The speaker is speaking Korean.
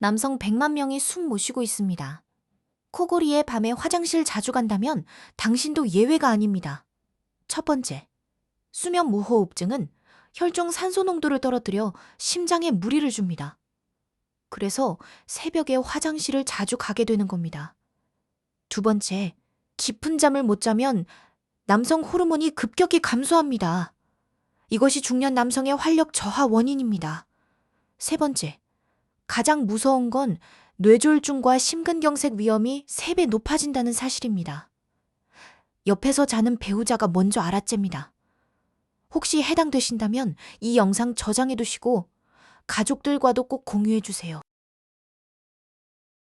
남성 100만 명이 숨 못 쉬고 있습니다. 코골이에 밤에 화장실 자주 간다면 당신도 예외가 아닙니다. 첫 번째, 수면 무호흡증은 혈중 산소 농도를 떨어뜨려 심장에 무리를 줍니다. 그래서 새벽에 화장실을 자주 가게 되는 겁니다. 두 번째, 깊은 잠을 못 자면 남성 호르몬이 급격히 감소합니다. 이것이 중년 남성의 활력 저하 원인입니다. 세 번째, 가장 무서운 건 뇌졸중과 심근경색 위험이 3배 높아진다는 사실입니다. 옆에서 자는 배우자가 먼저 알아챕니다. 혹시 해당되신다면 이 영상 저장해 두시고 가족들과도 꼭 공유해 주세요.